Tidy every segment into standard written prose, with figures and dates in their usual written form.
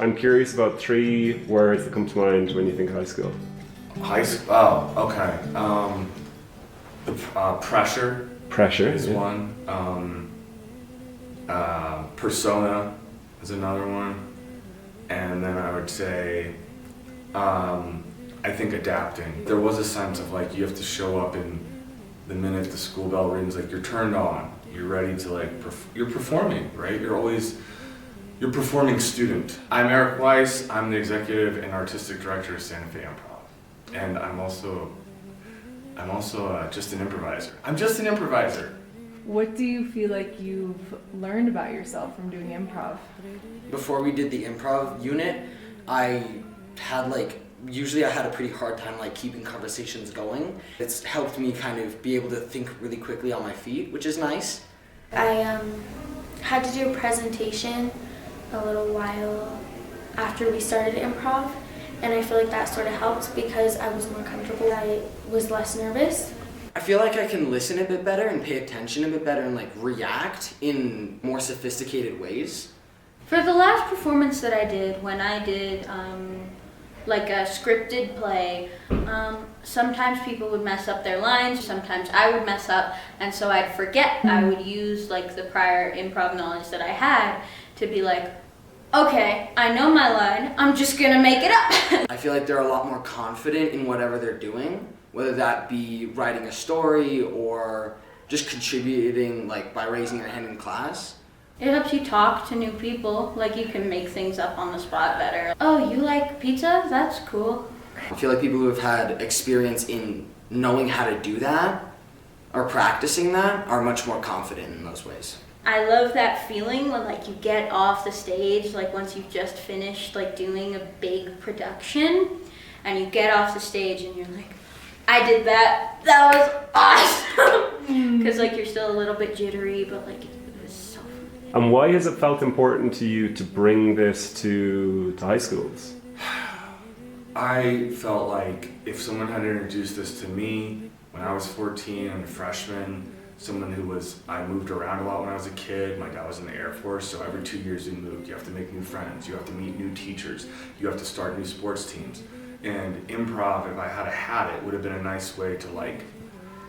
I'm curious about 3 words that come to mind when you think high school. High school. Oh, okay. Pressure. Pressure Is one. Persona is another one, and then I would say, I think adapting. There was a sense of like you have to show up in the minute the school bell rings, like you're turned on, you're ready to like you're performing, right? You're performing student. I'm Eric Weiss. I'm the executive and artistic director of Santa Fe Improv, and I'm also just an improviser. I'm just an improviser. What do you feel like you've learned about yourself from doing improv? Before we did the improv unit, I had usually I had a pretty hard time keeping conversations going. It's helped me kind of be able to think really quickly on my feet, which is nice. I had to do a presentation a little while after we started improv, and I feel like that sort of helped because I was more comfortable. I was less nervous. I feel like I can listen a bit better and pay attention a bit better and react in more sophisticated ways. For the last performance that I did, when I did a scripted play, sometimes people would mess up their lines, sometimes I would mess up, and so I'd forget. I would use the prior improv knowledge that I had to be like, okay, I know my line, I'm just gonna make it up. I feel like they're a lot more confident in whatever they're doing, whether that be writing a story or just contributing by raising your hand in class. It helps you talk to new people, you can make things up on the spot better. Oh, you like pizza? That's cool. I feel like people who have had experience in knowing how to do that or practicing that are much more confident in those ways. I love that feeling when you get off the stage, once you've just finished doing a big production, and you get off the stage and you're like, I did that. That was awesome. Because you're still a little bit jittery, but it was so fun. And why has it felt important to you to bring this to high schools? I felt like if someone had introduced this to me when I was 14 and a freshman, I moved around a lot when I was a kid. My dad was in the Air Force, so every 2 years we moved. You have to make new friends, you have to meet new teachers, you have to start new sports teams. And improv, if I had it, would have been a nice way to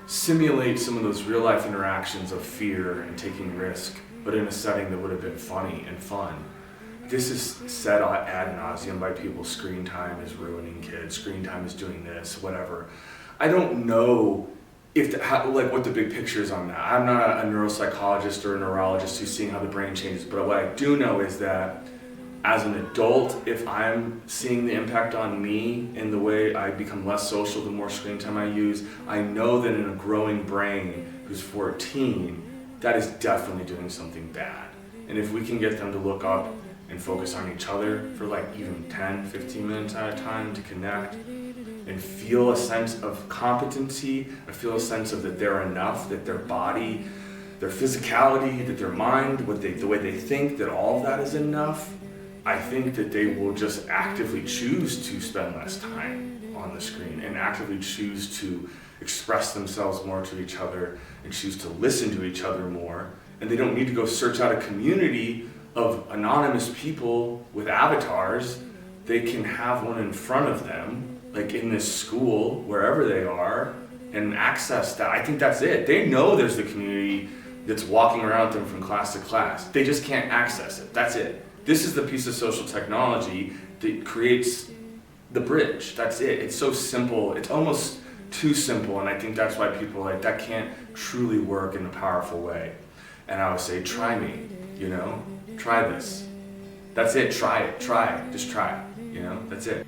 simulate some of those real life interactions of fear and taking risk, but in a setting that would have been funny and fun. This is said ad nauseum by people, screen time is ruining kids, screen time is doing this, whatever. I don't know what the big picture is on that. I'm not a neuropsychologist or a neurologist who's seeing how the brain changes, but what I do know is that as an adult, if I'm seeing the impact on me in the way I become less social the more screen time I use, I know that in a growing brain who's 14, that is definitely doing something bad. And if we can get them to look up and focus on each other for even 10, 15 minutes at a time to connect and feel a sense of competency, I feel a sense of that they're enough, that their body, their physicality, that their mind, the way they think, that all of that is enough, I think that they will just actively choose to spend less time on the screen and actively choose to express themselves more to each other and choose to listen to each other more. And they don't need to go search out a community of anonymous people with avatars. They can have one in front of them, in this school, wherever they are, and access that. I think that's it. They know there's the community that's walking around them from class to class. They just can't access it. That's it. This is the piece of social technology that creates the bridge. That's it. It's so simple. It's almost too simple, and I think that's why people that can't truly work in a powerful way. And I would say, try me, try this. That's it. Try it. Try it. Just try it. That's it.